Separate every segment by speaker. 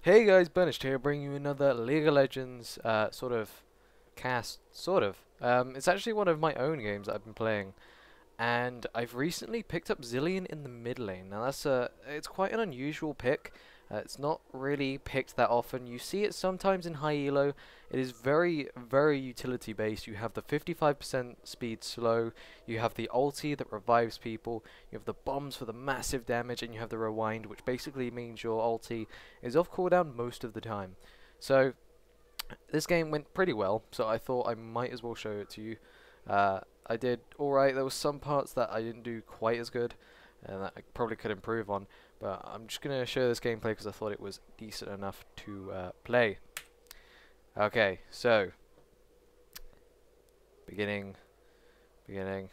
Speaker 1: Hey guys, Burnished here, bringing you another League of Legends sort of cast, sort of. It's actually one of my own games that I've been playing, and I've recently picked up Zilean in the mid lane. Now it's quite an unusual pick. It's not really picked that often. You see it sometimes in high elo. It is very, very utility based. You have the 55% speed slow. You have the ulti that revives people. You have the bombs for the massive damage, and you have the rewind, which basically means your ulti is off cooldown most of the time. So this game went pretty well. So I thought I might as well show it to you. I did alright. There was some parts that I didn't do quite as good, and that I probably could improve on. But I'm just going to show this gameplay because I thought it was decent enough to play. Okay, so beginning. Yeah,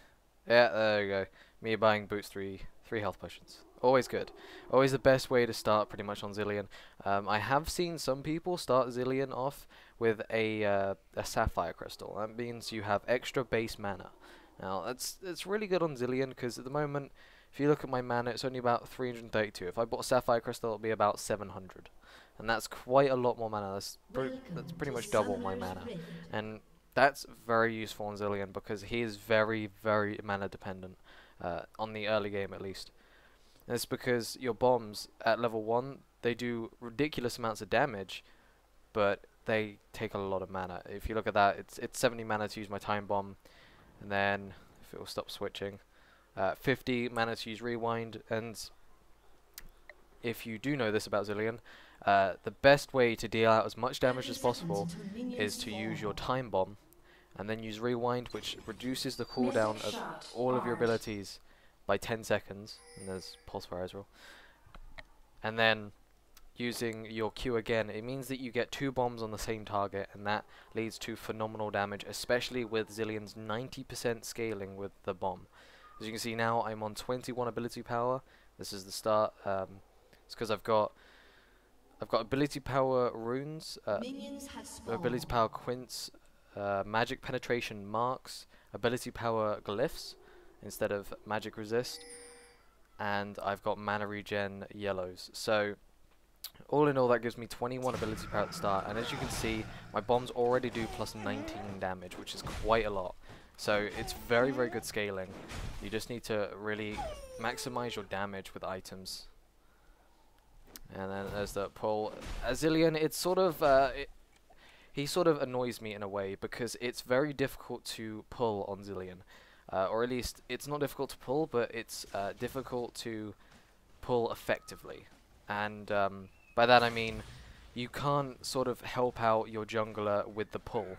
Speaker 1: there we go. Me buying boots three health potions. Always good. Always the best way to start pretty much on Zilean. I have seen some people start Zilean off with a sapphire crystal. That means you have extra base mana. Now that's really good on Zilean because at the moment, if you look at my mana, it's only about 332. If I bought a sapphire crystal, it'll be about 700, and that's quite a lot more mana. That's pretty much double my mana, and that's very useful on Zilean because he is very, very mana dependent, on the early game at least. And it's because your bombs at level 1, they do ridiculous amounts of damage, but they take a lot of mana. If you look at that, it's 70 mana to use my time bomb, and then if it will stop switching, 50 mana to use rewind. And if you do know this about Zilean, the best way to deal out as much damage as possible is to use your time bomb and then use rewind, which reduces the cooldown of all of your abilities by 10 seconds. And there's pulse fire as well. And then using your Q again, it means that you get 2 bombs on the same target, and that leads to phenomenal damage, especially with Zilean's 90% scaling with the bomb. As you can see now, I'm on 21 ability power. This is the start. It's because I've got ability power runes, ability power quints, magic penetration marks, ability power glyphs instead of magic resist, and I've got mana regen yellows. So all in all, that gives me 21 ability power at the start, and as you can see, my bombs already do plus 19 damage, which is quite a lot. So it's very, very good scaling. You just need to really maximize your damage with items. And then there's the pull. Zilean, it's sort of he sort of annoys me in a way because it's very difficult to pull on Zilean, or at least it's not difficult to pull, but it's difficult to pull effectively. And by that I mean you can't sort of help out your jungler with the pull.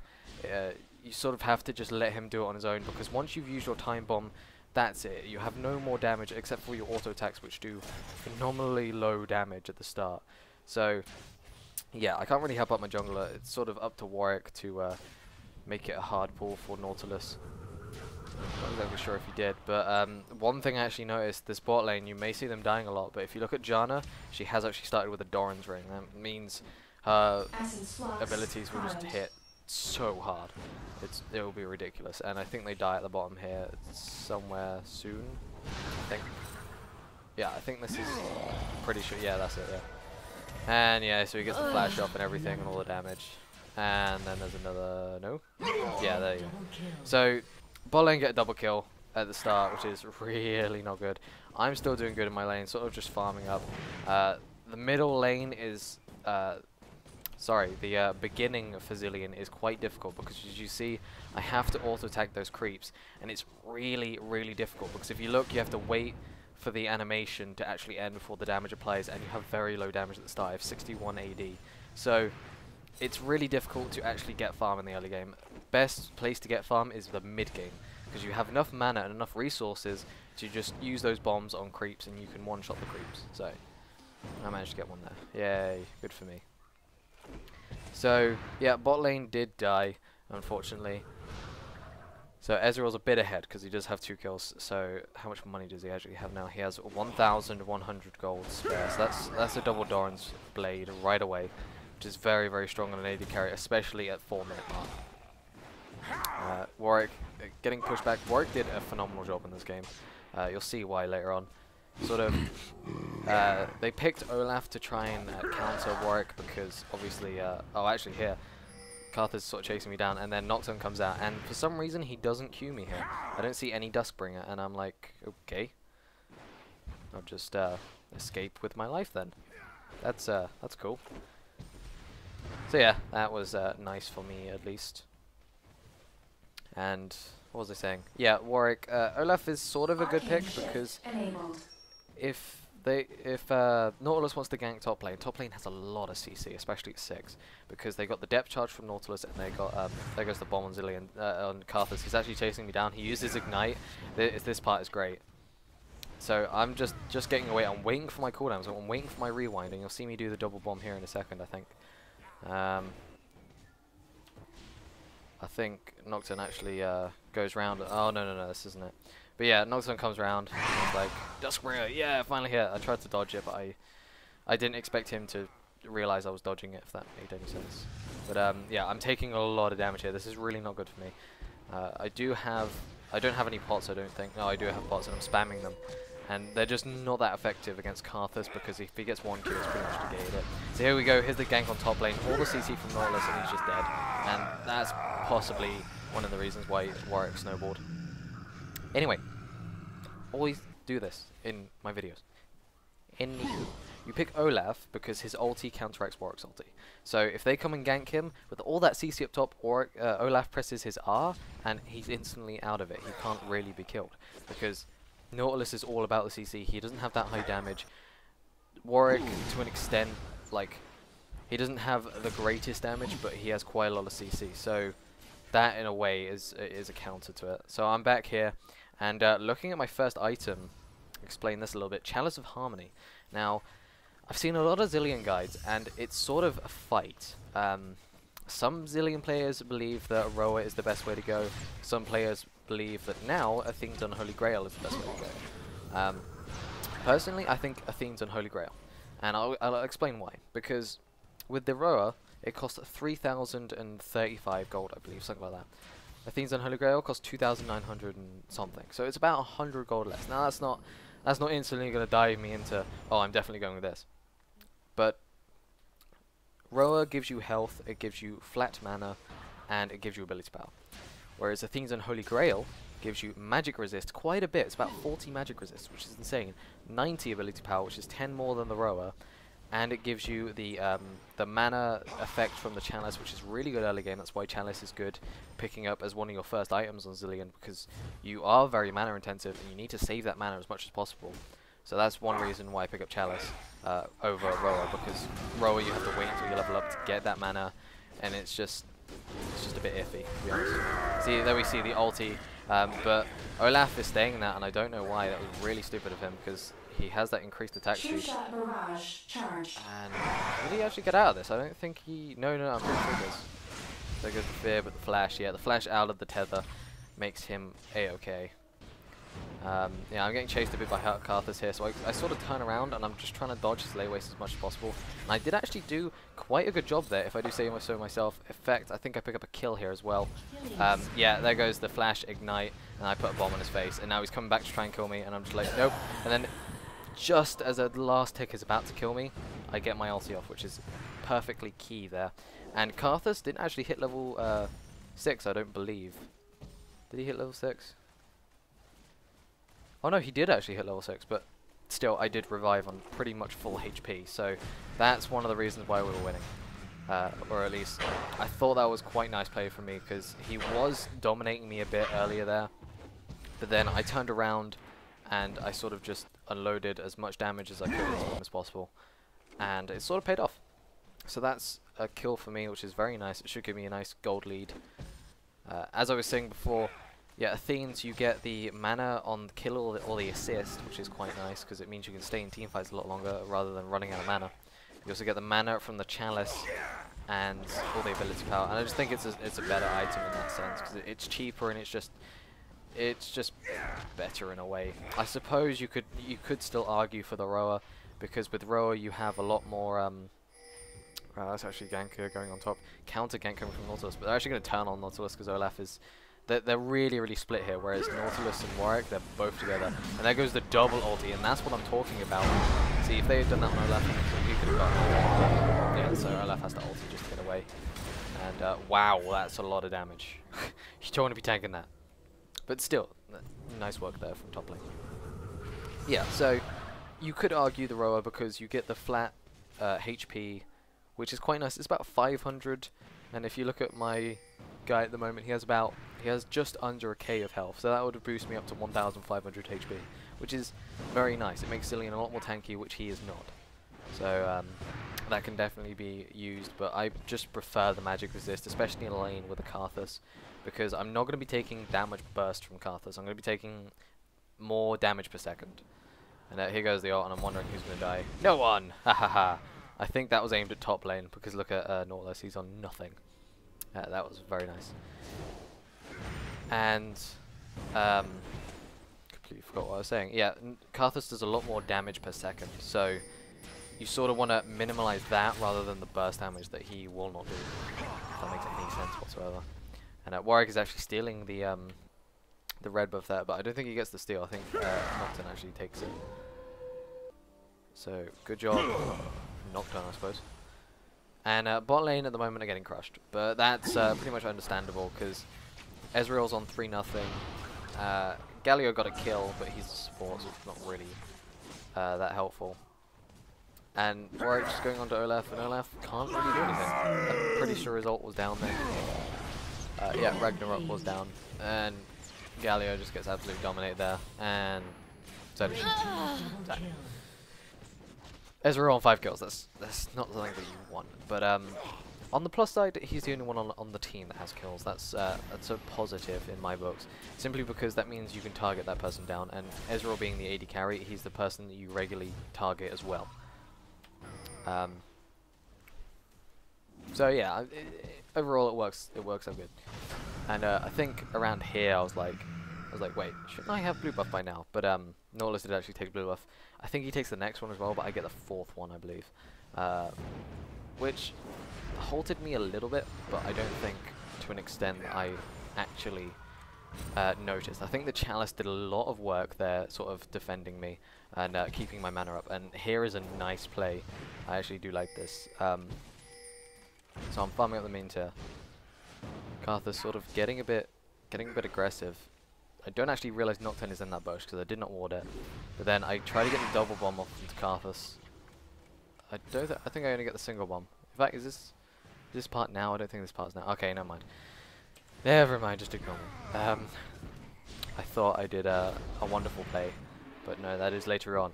Speaker 1: You sort of have to just let him do it on his own, because once you've used your time bomb, that's it. You have no more damage except for your auto attacks, which do phenomenally low damage at the start. So yeah, I can't really help out my jungler. It's sort of up to Warwick to make it a hard pull for Nautilus. Not exactly sure if he did, but one thing I actually noticed, this bot lane, you may see them dying a lot, but if you look at Janna, she has actually started with a Doran's ring. That means her abilities will just hit so hard. It will be ridiculous, and I think they die at the bottom here somewhere soon. I think. Yeah, I think this is pretty sure. Yeah, that's it. Yeah. And yeah, so he gets the flash up and everything and all the damage. And then there's another no. Yeah, there you go. So bot lane get a double kill at the start, which is really not good. I'm still doing good in my lane, sort of just farming up. The middle lane is the beginning for Zilean is quite difficult because, as you see, I have to auto-attack those creeps, and it's really, really difficult because if you look, you have to wait for the animation to actually end before the damage applies, and you have very low damage at the start. I have 61 AD. So it's really difficult to actually get farm in the early game. Best place to get farm is the mid game, because you have enough mana and enough resources to just use those bombs on creeps, and you can one-shot the creeps. So I managed to get one there. Yay, good for me. So yeah, bot lane did die, unfortunately. So Ezreal's a bit ahead because he does have 2 kills. So how much money does he actually have now? He has 1,100 gold spare. So that's a double Doran's blade right away, which is very, very strong on an AD carry, especially at 4-minute mark. Warwick getting pushed back. Warwick did a phenomenal job in this game. You'll see why later on. sort of they picked Olaf to try and counter Warwick because obviously oh actually here Carthus sort of chasing me down, and then Nocturne comes out, and for some reason he doesn't cue me here. I don't see any Duskbringer, and I'm like, okay, I'll just escape with my life then. That's cool. So yeah, that was nice for me at least. And what was I saying? Yeah, Warwick. Olaf is sort of a good pick because if Nautilus wants to gank top lane has a lot of CC, especially at 6, because they got the depth charge from Nautilus, and they got there goes the bomb on Zilean on Carthus. He's actually chasing me down. He uses Ignite. This part is great. So I'm just getting away. I'm waiting for my cooldowns. I'm waiting for my rewind, and you'll see me do the double bomb here in a second, I think. I think Nocturne actually goes round. Oh no, this isn't it. But yeah, Nocturne comes around. It's like Duskbringer, yeah, finally here. I tried to dodge it, but I didn't expect him to realize I was dodging it. If that made any sense. But yeah, I'm taking a lot of damage here. This is really not good for me. I don't have any pots. I don't think. No, I do have pots, and I'm spamming them. And they're just not that effective against Carthus because if he gets one kill, it's pretty much negated it. So here we go, here's the gank on top lane, all the CC from Nautilus, and he's just dead. And that's possibly one of the reasons why Warwick snowballed. Anyway, always do this in my videos. Anywho, you pick Olaf because his ulti counteracts Warwick's ulti. So if they come and gank him, with all that CC up top, Olaf presses his R, and he's instantly out of it. He can't really be killed because Nautilus is all about the CC. He doesn't have that high damage. Warwick, to an extent, like, he doesn't have the greatest damage, but he has quite a lot of CC. So that, in a way, is a counter to it. So I'm back here, and looking at my first item, explain this a little bit. Chalice of Harmony. Now, I've seen a lot of Zilean guides, and it's sort of a fight. Some Zilean players believe that Aroa is the best way to go. Some players believe that now Athene's Unholy Grail is the best way to go. Personally, I think Athene's Unholy Grail, and I'll explain why. Because with the Aroa, it costs 3,035 gold, I believe, something like that. Athene's Unholy Grail costs 2,900 and something, so it's about 100 gold less. Now that's not instantly going to dive me into, oh, I'm definitely going with this. But Roa gives you health, it gives you flat mana, and it gives you ability power. Whereas Athene's Unholy Grail gives you magic resist quite a bit. It's about 40 magic resist, which is insane. 90 ability power, which is 10 more than the Roa. And it gives you the mana effect from the Chalice, which is really good early game. That's why Chalice is good picking up as one of your first items on Zilean, because you are very mana intensive and you need to save that mana as much as possible. So that's one reason why I pick up Chalice over Roa, because Roa you have to wait until you level up to get that mana, and it's just a bit iffy, to be honest. See, there we see the ulti, but Olaf is staying in that, and I don't know why. That was really stupid of him, because he has that increased attack speed. And did he actually get out of this? I don't think he... No, I'm pretty sure he does. There goes the fear, but the flash, yeah, the flash out of the tether makes him A-okay. Yeah, I'm getting chased a bit by Carthus here, so I sort of turn around and I'm just trying to dodge his lay waste as much as possible. And I did actually do quite a good job there, if I do say so myself. In fact, I think I pick up a kill here as well. Yeah, there goes the flash ignite, and I put a bomb on his face, and now he's coming back to try and kill me, and I'm just like, nope. And then, just as the last tick is about to kill me, I get my ulti off, which is perfectly key there. And Carthus didn't actually hit level 6, I don't believe. Did he hit level 6? Oh no, he did actually hit level 6, but still, I did revive on pretty much full HP, so that's one of the reasons why we were winning. Or at least, I thought that was quite nice play from me, because he was dominating me a bit earlier there, but then I turned around, and I sort of just unloaded as much damage as I could into him as possible, and it sort of paid off. So that's a kill for me, which is very nice. It should give me a nice gold lead. As I was saying before, yeah, Athenes, you get the mana on the kill or the assist, which is quite nice, because it means you can stay in teamfights a lot longer rather than running out of mana. You also get the mana from the Chalice and all the ability power, and I just think it's a better item in that sense, because it's cheaper and it's just better in a way. I suppose you could still argue for the Roa, because with Roa you have a lot more that's actually gank going on top. Counter gank coming from Nautilus, but they're actually going to turn on Nautilus because Olaf is They're really, really split here, whereas Nautilus and Warwick, they're both together. And there goes the double ulti, and that's what I'm talking about. See, if they had done that on Olaf, he could have gotten it. Yeah, so Olaf has to ulti just to get away. And wow, that's a lot of damage. You don't want to be tanking that. But still, nice work there from top lane. Yeah, so you could argue the Roa because you get the flat HP, which is quite nice. It's about 500, and if you look at my guy at the moment, he has just under a K of health, so that would boost me up to 1,500 HP, which is very nice. It makes Zilean a lot more tanky, which he is not. So that can definitely be used, but I just prefer the magic resist, especially in lane with a Karthus, because I'm not going to be taking damage burst from Karthus. I'm going to be taking more damage per second. And here goes the ult, and I'm wondering who's going to die. No one! Ha ha ha! I think that was aimed at top lane, because look at Nautilus, he's on nothing. That was very nice. And completely forgot what I was saying. Yeah, Karthus does a lot more damage per second, so you sort of want to minimize that rather than the burst damage that he will not do. If that makes any sense whatsoever. And Warwick is actually stealing the red buff there, but I don't think he gets the steal. I think Nocturne actually takes it. So good job, Nocturne, I suppose. And bot lane at the moment are getting crushed, but that's pretty much understandable because Ezreal's on 3-0. Galio got a kill, but he's a support, so it's not really that helpful. And Warwick just going on to Olaf, and Olaf can't really do anything. I'm pretty sure his ult was down there. Yeah, Ragnarok was down, and Galio just gets absolutely dominated there, and Zedish's Ezreal on 5 kills. That's not something that you want. But on the plus side, he's the only one on the team that has kills. That's a positive in my books, simply because that means you can target that person down. And Ezreal being the AD carry, he's the person that you regularly target as well. So yeah, overall it works. It works out good. And I think around here I was like, wait, shouldn't I have blue buff by now? But Nautilus did actually take blue buff. I think he takes the next one as well, but I get the 4th one, I believe. Which halted me a little bit, but I don't think to an extent that I actually noticed. I think the Chalice did a lot of work there, sort of defending me and keeping my mana up. And here is a nice play. I actually do like this. So I'm farming up the main tier. Karthus sort of getting a bit aggressive. I don't actually realize Nocturne is in that bush because I did not ward it. But then I try to get the double bomb off into Karthus. I think I only get the single bomb. In fact, is this part now? I don't think this part's now. Okay, never mind. Never mind, just ignore me. I thought I did a wonderful play, but no, that is later on.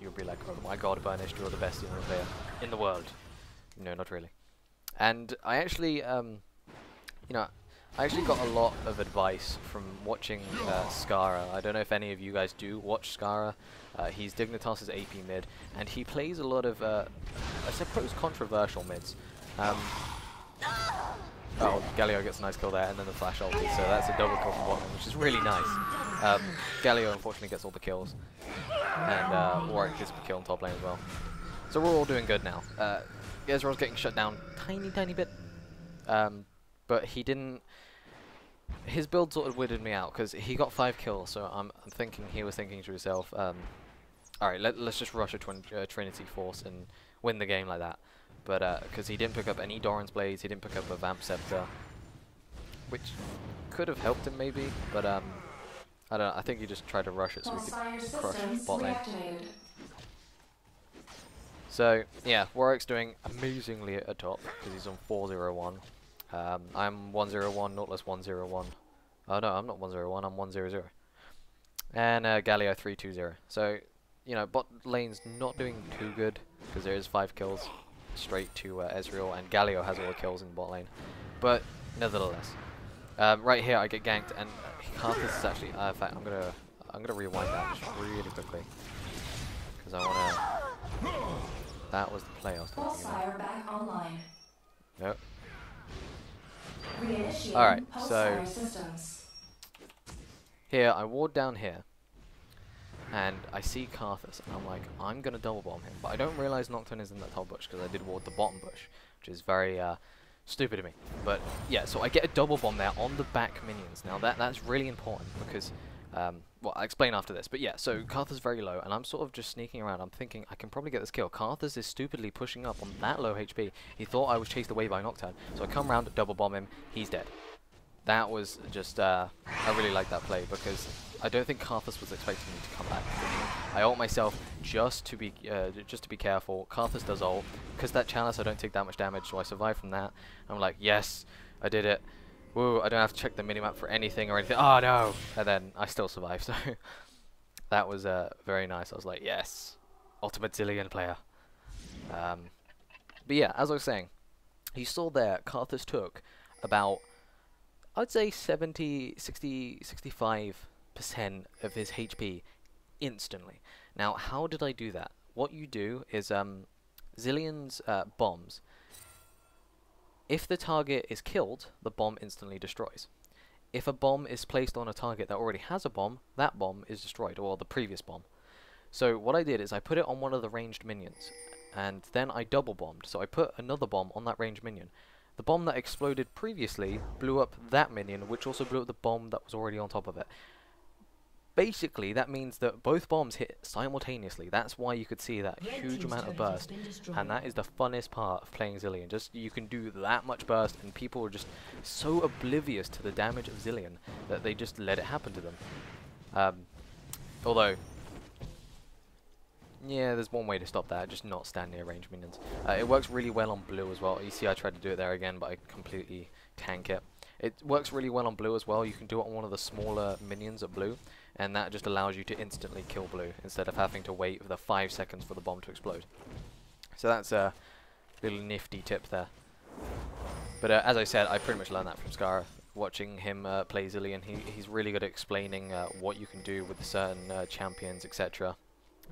Speaker 1: You'll be like, oh my god, Burnish, you're the best player in the world. No, not really. And I actually, you know, I actually got a lot of advice from watching Skara. I don't know if any of you guys do watch Skara. He's Dignitas's AP mid, and he plays a lot of, I suppose, controversial mids. Oh, Galio gets a nice kill there, and then the flash ulti, so that's a double kill from bottom, which is really nice. Galio unfortunately gets all the kills, and Warwick gets a kill on top lane as well. So we're all doing good now. Ezreal's getting shut down tiny bit, but he didn't. His build sort of weirded me out because he got 5 kills, so I'm thinking he was thinking to himself, alright, let's just rush a Trinity Force and win the game like that. But because he didn't pick up any Doran's Blades, he didn't pick up a Vamp Scepter, which could have helped him maybe, but I don't know, I think he just tried to rush it so he could crush bot lane. So yeah, Warwick's doing amazingly at top because he's on 401. I'm 101, Nautilus 101. Oh no, I'm not 101, I'm 100. And Galio 320. So, you know, bot lane's not doing too good because there is 5 kills straight to Ezreal, and Galio has all the kills in bot lane. But nevertheless, right here I get ganked, and Karthus is actually. In fact, I'm gonna rewind that just really quickly because I wanna. That was the play I was talking about.
Speaker 2: Back online.
Speaker 1: Nope. Alright, so here I ward down here, and I see Karthus, and I'm like, I'm gonna double bomb him, but I don't realize Nocturne is in that top bush because I did ward the bottom bush, which is very Stupid of me. But yeah, so I get a double bomb there on the back minions. Now that's really important because, well, I'll explain after this. But yeah, so Karthus very low, and I'm sort of just sneaking around. I'm thinking I can probably get this kill. Karthus is stupidly pushing up on that low HP. He thought I was chased away by Nocturne. So I come around, double bomb him, he's dead. That was just, I really like that play because I don't think Karthus was expecting me to come back. I ult myself just to be careful. Karthus does ult. Because that chalice, I don't take that much damage, so I survive from that. I'm like, yes, I did it. Woo, I don't have to check the minimap for anything or anything. Oh no! And then I still survive, so that was very nice. I was like, yes, ultimate Zilean player. But yeah, as I was saying, you saw there, Karthus took about, I'd say 70, 60, 65% of his HP instantly. Now, how did I do that? What you do is, Zilean's bombs, if the target is killed, the bomb instantly destroys. If a bomb is placed on a target that already has a bomb, that bomb is destroyed, or the previous bomb. So what I did is I put it on one of the ranged minions, and then I double bombed. So I put another bomb on that ranged minion. The bomb that exploded previously blew up that minion, which also blew up the bomb that was already on top of it. Basically, that means that both bombs hit simultaneously. That's why you could see that huge amount of burst, and that is the funnest part of playing Zilean. Just you can do that much burst, and people are just so oblivious to the damage of Zilean that they just let it happen to them. Although, yeah, there's one way to stop that, just not stand near ranged minions. It works really well on blue as well. You see I tried to do it there again, but I completely tank it. It works really well on blue as well. You can do it on one of the smaller minions at blue, and that just allows you to instantly kill blue instead of having to wait for the 5 seconds for the bomb to explode. So that's a little nifty tip there. But as I said, I pretty much learned that from Scar. Watching him play Zilean, he's really good at explaining what you can do with certain champions, etc.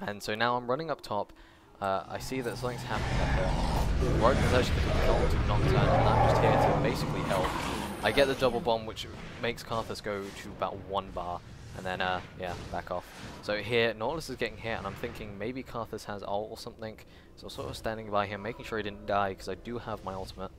Speaker 1: And so now I'm running up top. I see that something's happening up there. Warwick is actually going to Nocturne, and I'm just here to basically help. I get the double bomb, which makes Karthus go to about 1 bar, and then, yeah, back off. So here, Nautilus is getting hit, and I'm thinking maybe Karthus has ult or something, so I'm sort of standing by him, making sure he didn't die, because I do have my ultimate.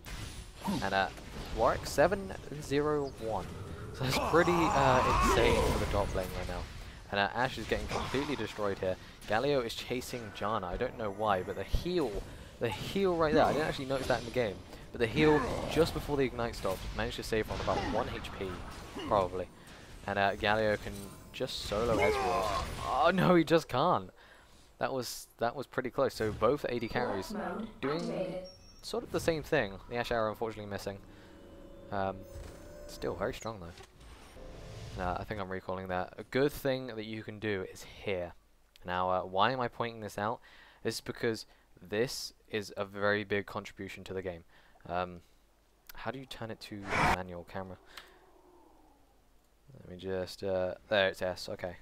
Speaker 1: And, Warwick 7-0-1, so that's pretty insane for the top lane right now. And Ashe is getting completely destroyed here. Galio is chasing Janna, I don't know why, but the heal right there, I didn't actually notice that in the game. But the heal, just before the ignite stopped, managed to save her on about 1 HP, probably. And Galio can just solo Ezreal. Oh no, he just can't. That was pretty close. So both AD carries doing sort of the same thing. The Ashe Arrow unfortunately missing. Still very strong though. I think I'm recalling that. A good thing that you can do is here. Now, why am I pointing this out? This is because this is a very big contribution to the game. How do you turn it to manual camera? Let me just, there it's S, okay.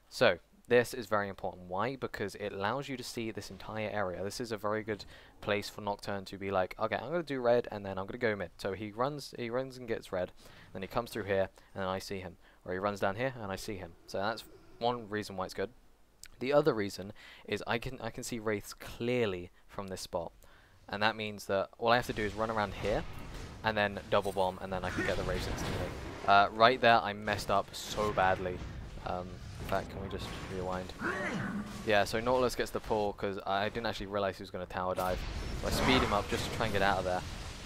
Speaker 1: So, this is very important. Why? Because it allows you to see this entire area. This is a very good place for Nocturne to be like, okay, I'm going to do red, and then I'm going to go mid. So he runs and gets red, then he comes through here, and then I see him. Or he runs down here, and I see him. So that's one reason why it's good. The other reason is I can see wraiths clearly from this spot. And that means that all I have to do is run around here, and then double bomb, and then I can get the wraiths instantly. Right there, I messed up so badly. In fact, can we just rewind? Yeah, so Nautilus gets the pull, because I didn't actually realize he was going to tower dive. So I speed him up just to try and get out of there.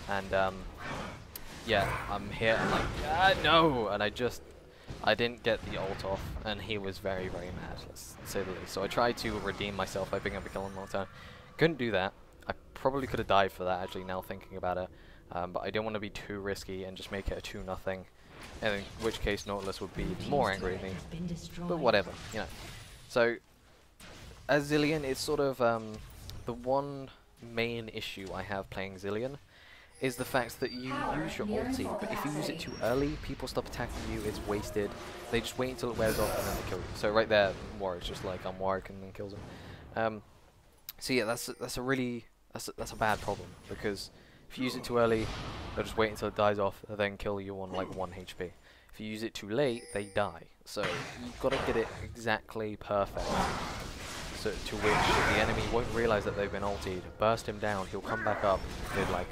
Speaker 1: And, yeah, I'm here, and like, no! And I didn't get the ult off, and he was very, very mad, let's say the least. So I tried to redeem myself by picking up a kill on Nocturne. Couldn't do that. I probably could have died for that, actually, now thinking about it. But I didn't want to be too risky and just make it a 2-0. In which case Nautilus would be more angry at me. But whatever, you know. So, as Zilean, it's sort of the one main issue I have playing Zilean is the fact that you use your ulti, but if you use it too early, people stop attacking you, it's wasted. They just wait until it wears off and then they kill you. So right there, Warwick's just like, I'm Warwick, and then kills him. So yeah, that's a bad problem, because if you use it too early, they'll just wait until it dies off, and then kill you on like 1 HP. If you use it too late, they die. So you've got to get it exactly perfect, so to which the enemy won't realize that they've been ultied. Burst him down, he'll come back up with like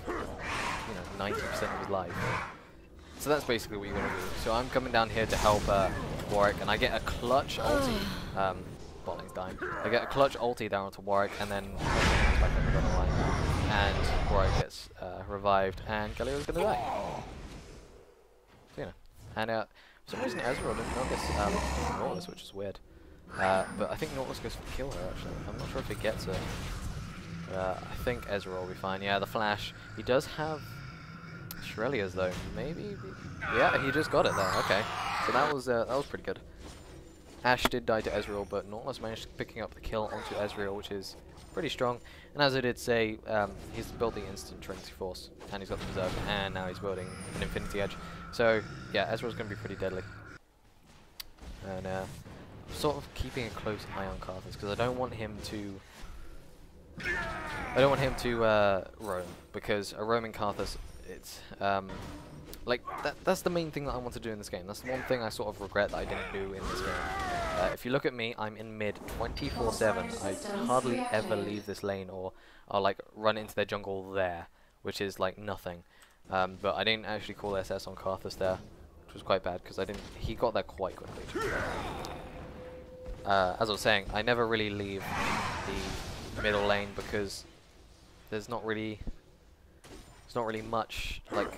Speaker 1: you know, 90% of his life. So that's basically what you're gonna do. So I'm coming down here to help Warwick, and I get a clutch ulti. Botling's dying. I get a clutch ulti down onto Warwick, and then back over the line, and Warwick gets revived, and Galio's gonna die. So, you know, and for some reason Ezreal didn't notice Nautilus, which is weird. But I think Nautilus goes for kill her. Actually, I'm not sure if he gets it. I think Ezreal will be fine. Yeah, the flash. He does have Shurelya's though. Maybe. Yeah, he just got it there. Okay, so that was pretty good. Ashe did die to Ezreal, but Nautilus managed picking up the kill onto Ezreal, which is pretty strong. And as I did say, he's built the instant Trinity Force, and he's got the Berserker, and now he's building an Infinity Edge. So yeah, Ezreal's going to be pretty deadly. And sort of keeping a close eye on Karthus, because I don't want him to roam, because a roaming Karthus, it's like that's the main thing that I want to do in this game. That's the one thing I sort of regret that I didn't do in this game. If you look at me, I'm in mid 24/7. I hardly ever leave this lane, or I'll like run into their jungle there, which is like nothing. But I didn't actually call SS on Karthus there, which was quite bad, because he got there quite quickly. As I was saying, I never really leave the middle lane because there's not really much, like,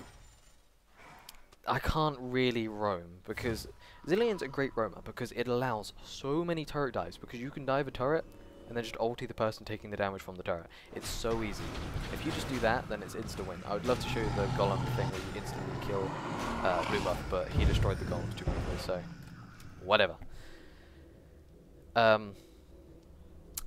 Speaker 1: I can't really roam, because Zilean's a great roamer because it allows so many turret dives, because you can dive a turret and then just ulti the person taking the damage from the turret. It's so easy. If you just do that, then it's insta win. I would love to show you the Golem thing where you instantly kill blue buff, but he destroyed the golems too quickly, so whatever.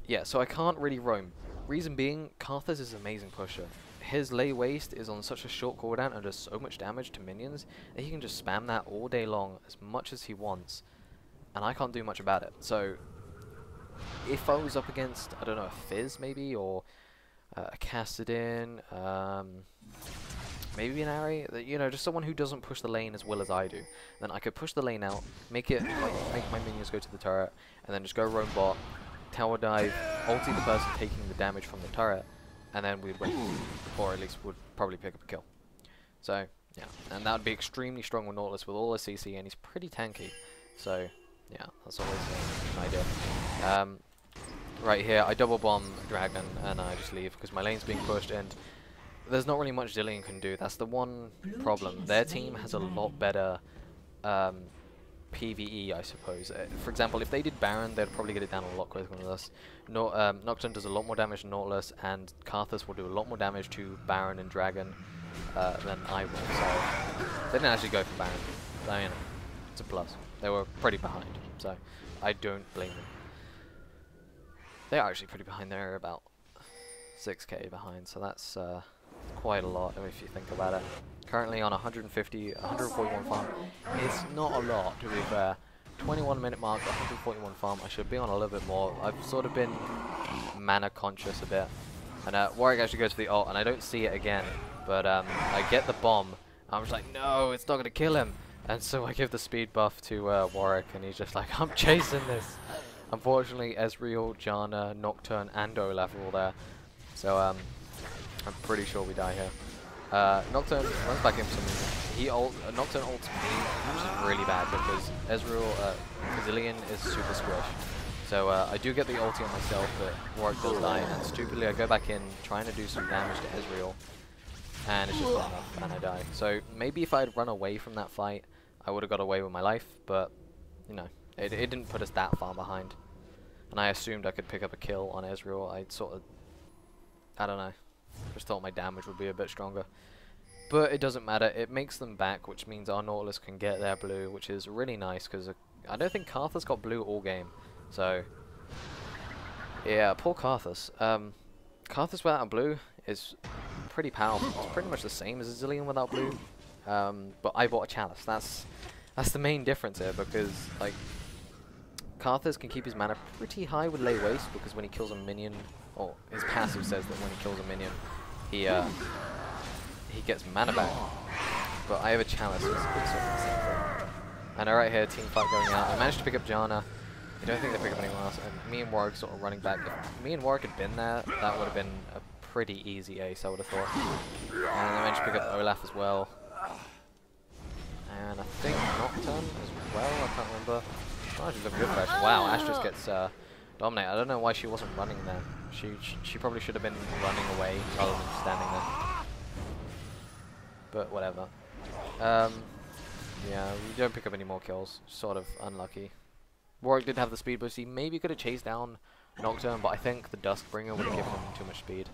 Speaker 1: Yeah, so I can't really roam. Reason being, Karthus is an amazing pusher. His lay waste is on such a short cooldown and does so much damage to minions that he can just spam that all day long as much as he wants, and I can't do much about it. So if I was up against, I don't know, a Fizz maybe, or a Kassadin, maybe an Ahri, you know, just someone who doesn't push the lane as well as I do, then I could push the lane out, make my minions go to the turret, and then just go roam bot, tower dive, ulti the person taking the damage from the turret, and then we'd win, or at least would probably pick up a kill. So yeah, and that would be extremely strong with Nautilus with all the CC, and he's pretty tanky. So yeah, that's always an idea. Right here, I double bomb Dragon and I just leave because my lane's being pushed, and there's not really much Zilean can do. That's the one problem. Their team has a lot better PvE, I suppose. For example, if they did Baron, they'd probably get it down a lot quicker than us. Nocturne does a lot more damage to Nautilus, and Karthus will do a lot more damage to Baron and Dragon than I will. So they didn't actually go for Baron. So, you know, it's a plus. They were pretty behind, so I don't blame them. They are actually pretty behind. They're about 6k behind, so that's quite a lot if you think about it. Currently on 141 farm. It's not a lot, to be fair. 21 minute mark, 141 farm. I should be on a little bit more. I've sort of been mana conscious a bit. And Warwick actually goes for the ult, and I don't see it again. But I get the bomb. I'm just like, no, it's not going to kill him. And so I give the speed buff to Warwick, and he's just like, I'm chasing this. Unfortunately, Ezreal, Janna, Nocturne, and Olaf are all there. So I'm pretty sure we die here. Nocturne runs back in for some reason. Nocturne ults me, which is really bad because Ezreal, Zilean is super squish. So I do get the ulti on myself, but Warwick does die, and stupidly I go back in trying to do some damage to Ezreal, and it's just not enough, and I die. So maybe if I had run away from that fight, I would have got away with my life, but you know, it didn't put us that far behind. And I assumed I could pick up a kill on Ezreal. I sort of, I don't know, just thought my damage would be a bit stronger. But it doesn't matter, it makes them back, which means our Nautilus can get their blue, which is really nice, because I don't think Karthus got blue all game. So, yeah, poor Karthus. Karthus without a blue is pretty powerful. It's pretty much the same as a Zilean without blue. But I bought a Chalice. That's the main difference here, because, like, Karthus can keep his mana pretty high with lay waste, because when he kills a minion, or his passive says that when he kills a minion, he gets mana back. But I have a Chalice, so it's sort of the same thing. And right here, team fight going out. I managed to pick up Janna. I don't think they pick up anyone else. And me and Warwick sort of running back. If me and Warwick had been there, that would have been a pretty easy ace, I would have thought. And I managed to pick up Olaf as well. And I think Nocturne as well, I can't remember. Oh, she's looking good for Ashe. Wow, Ashe just gets dominated. I don't know why she wasn't running there. She probably should have been running away rather than standing there. But whatever. Yeah, you don't pick up any more kills. Sort of unlucky. Warwick did have the speed boost. He maybe could have chased down Nocturne, but I think the Duskbringer would have given him too much speed.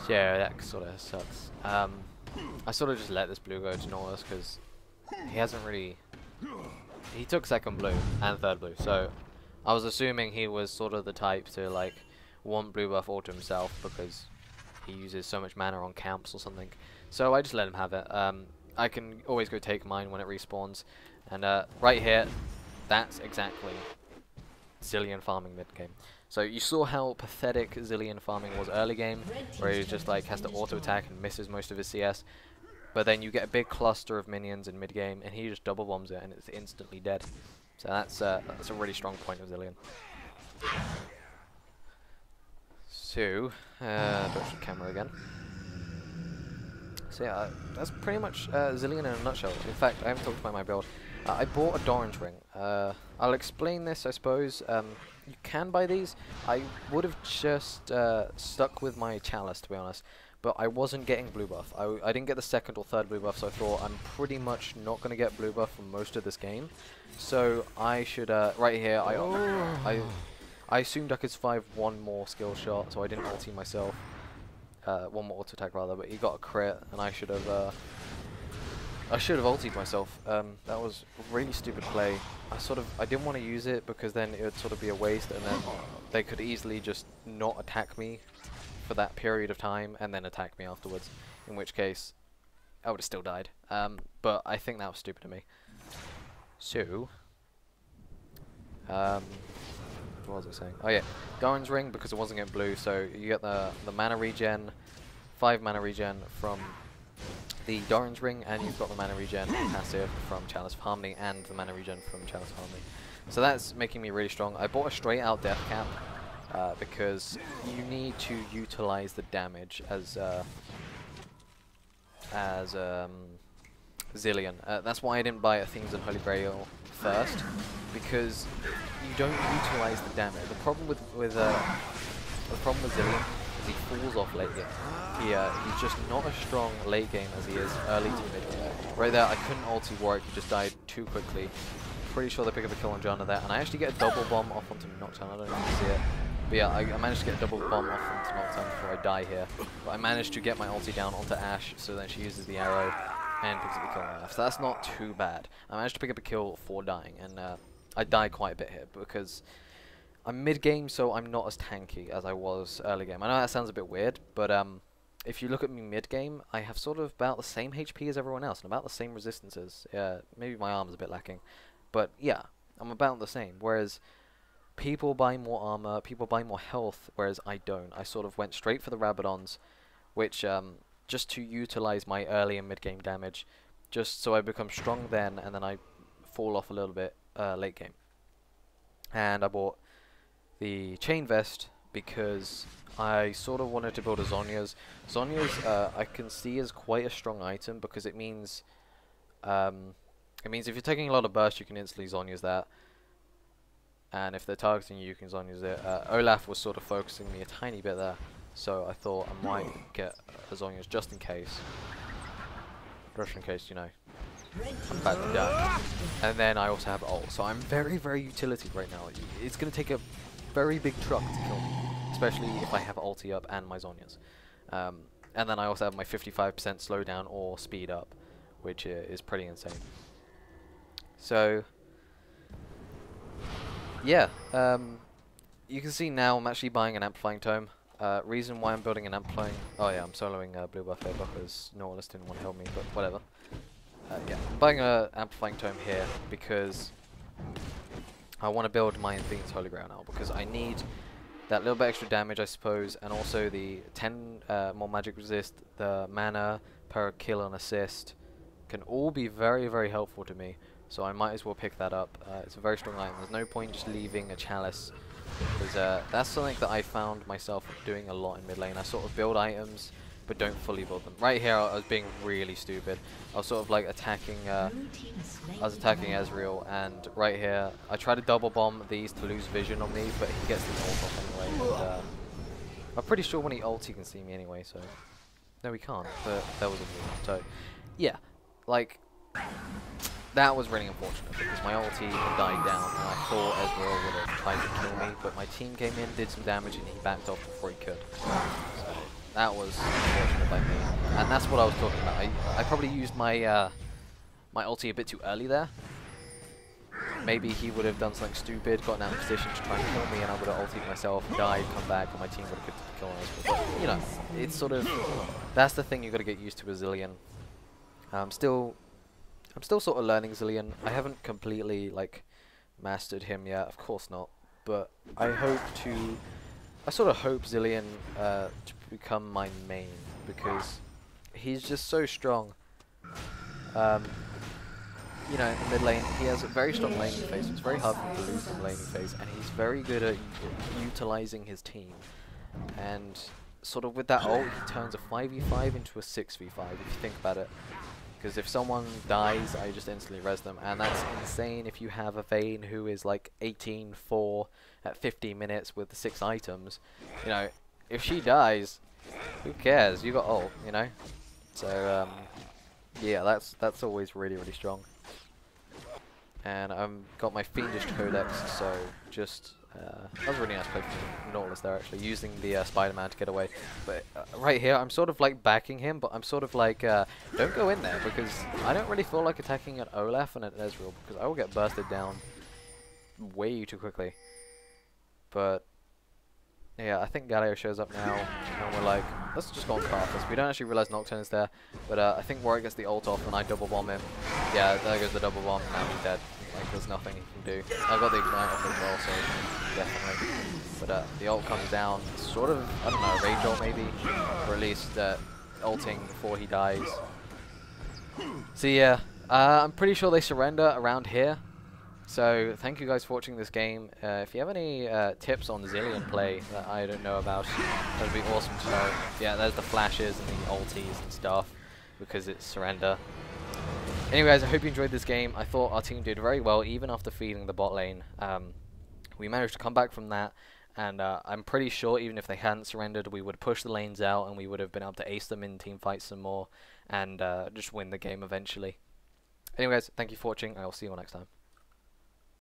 Speaker 1: So yeah, that sort of sucks. I sort of just let this blue go to Nautilus because he hasn't really... He took second blue and third blue, so I was assuming he was sort of the type to like want blue buff all to himself because he uses so much mana on camps or something. So I just let him have it. I can always go take mine when it respawns, and right here, that's exactly Zilean farming mid game. So you saw how pathetic Zilean farming was early game, where he just like has to auto attack and misses most of his CS. But then you get a big cluster of minions in mid game, and he just double bombs it, and it's instantly dead. So that's a really strong point of Zilean. So direction camera again. So yeah, that's pretty much Zilean in a nutshell. In fact, I haven't talked about my build. I bought a Doran's Ring. I'll explain this, I suppose. You can buy these. I would have just stuck with my Chalice, to be honest. But I wasn't getting blue buff. I didn't get the second or third blue buff, so I thought I'm pretty much not going to get blue buff for most of this game. So I should, right here, I assumed I could survive one more skill shot, so I didn't ulti myself. One more auto attack rather, but he got a crit, and I should have ultied myself. That was a really stupid play. I didn't want to use it because then it would sort of be a waste, and then they could easily just not attack me for that period of time and then attack me afterwards, in which case I would have still died. But I think that was stupid of me. So, what was I saying? Oh yeah, Doran's Ring, because it wasn't getting blue, so you get the mana regen, 5 mana regen from the Doran's Ring, and you've got the mana regen passive from Chalice of Harmony and the mana regen from Chalice of Harmony. So that's making me really strong. I bought a straight out death cap because you need to utilize the damage as Zilean. That's why I didn't buy Athena's and Holy Grail first, because you don't utilize the damage. The problem with Zilean is he falls off late game. He's just not as strong late game as he is early to mid game. Right there, I couldn't ulti Warwick. He just died too quickly. Pretty sure they pick up a kill on Janna there, and I actually get a double bomb off onto Nocturne. I don't know if you can see it. But yeah, I managed to get a double bomb off onto Nocturne before I die here. But I managed to get my ulti down onto Ashe, so then she uses the arrow and picks up the kill on Olaf. So that's not too bad. I managed to pick up a kill for dying, and I died quite a bit here because I'm mid-game, so I'm not as tanky as I was early game. I know that sounds a bit weird, but if you look at me mid-game, I have sort of about the same HP as everyone else, and about the same resistances. Maybe my armor's a bit lacking, but yeah, I'm about the same. Whereas people buy more armor, people buy more health, whereas I don't. I sort of went straight for the Rabadons, which, just to utilize my early and mid-game damage, just so I become strong then, and then I fall off a little bit late game. And I bought the Chain Vest because I sort of wanted to build a Zhonya's. Zhonya's I can see is quite a strong item because it means if you're taking a lot of burst, you can instantly Zhonya's that. And if they're targeting you, you can Zhonya's it. Olaf was sort of focusing me a tiny bit there, so I thought I might get a Zhonya's just in case. Just in case, you know, I'm about to die. And then I also have ult, so I'm very, very utility right now. It's going to take a very big truck to kill me, especially if I have ulti up and my Zhonya's. And then I also have my 55% slowdown or speed up, which is pretty insane. So yeah, you can see now I'm actually buying an Amplifying Tome. Reason why I'm building an Amplifying... Oh yeah, I'm soloing blue buff here because Nautilus didn't want to help me, but whatever. Yeah, I'm buying an Amplifying Tome here because I want to build my Athena's Holy Grail now, because I need that little bit extra damage, I suppose, and also the 10 more magic resist, the mana per kill and assist can all be very, very helpful to me. So I might as well pick that up. It's a very strong item. There's no point just leaving a Chalice Because that's something that I found myself doing a lot in mid lane. I sort of build items, but don't fully build them. Right here, I was being really stupid. I was sort of like attacking. I was attacking Ezreal, and right here, I try to double bomb these to lose vision on me, but he gets the ult off anyway. And, I'm pretty sure when he ults, he can see me anyway. So no, he can't. But that was a move. So yeah, like. That was really unfortunate because my ulti had died down and I thought Ezreal would have tried to kill me, but my team came in, did some damage, and he backed off before he could. So that was unfortunate by me, and that's what I was talking about. I probably used my my ulti a bit too early there. Maybe he would have done something stupid, gotten out of position to try and kill me, and I would have ultied myself, died, come back, and my team would have killed Ezreal. But you know, it's sort of that's the thing you got to get used to with Zilean. I'm still sort of learning Zilean. I haven't completely like mastered him yet, of course not. But I sort of hope Zilean to become my main because he's just so strong. You know, in the mid lane, he has a very strong laning phase. It's very hard for him to lose in the laning phase, and he's very good at utilizing his team. And sort of with that ult, he turns a 5v5 into a 6v5 if you think about it. Because if someone dies, I just instantly res them, and that's insane if you have a Vayne who is like 18-4 at 15 minutes with 6 items. You know, if she dies, who cares? You got ult, you know? So, yeah, that's always really, really strong. And I've got my Fiendish Codex, so just... that was a really nice play from Nautilus there, actually, using the Spider-Man to get away. But right here, I'm sort of like backing him, but I'm sort of like, don't go in there, because I don't really feel like attacking an Olaf and an Ezreal, because I will get bursted down way too quickly. But, yeah, I think Galio shows up now, and we're like, let's just go on Karthus. We don't actually realize Nocturne is there, but I think Warwick gets the ult off, and I double bomb him. Yeah, there goes the double bomb, now he's dead. Like, there's nothing he can do. I got the ignite off as well, so definitely. But the ult comes down, sort of, I don't know, rage ult maybe, or at least ulting before he dies. So yeah, I'm pretty sure they surrender around here. So thank you guys for watching this game. If you have any tips on Zilean play that I don't know about, that would be awesome to know. Yeah, there's the flashes and the ulties and stuff, because it's surrender. Anyway guys, I hope you enjoyed this game. I thought our team did very well even after feeding the bot lane. We managed to come back from that, and I'm pretty sure even if they hadn't surrendered, we would push the lanes out and we would have been able to ace them in team fights some more and just win the game eventually. Anyways, thank you for watching, and I'll see you all next time.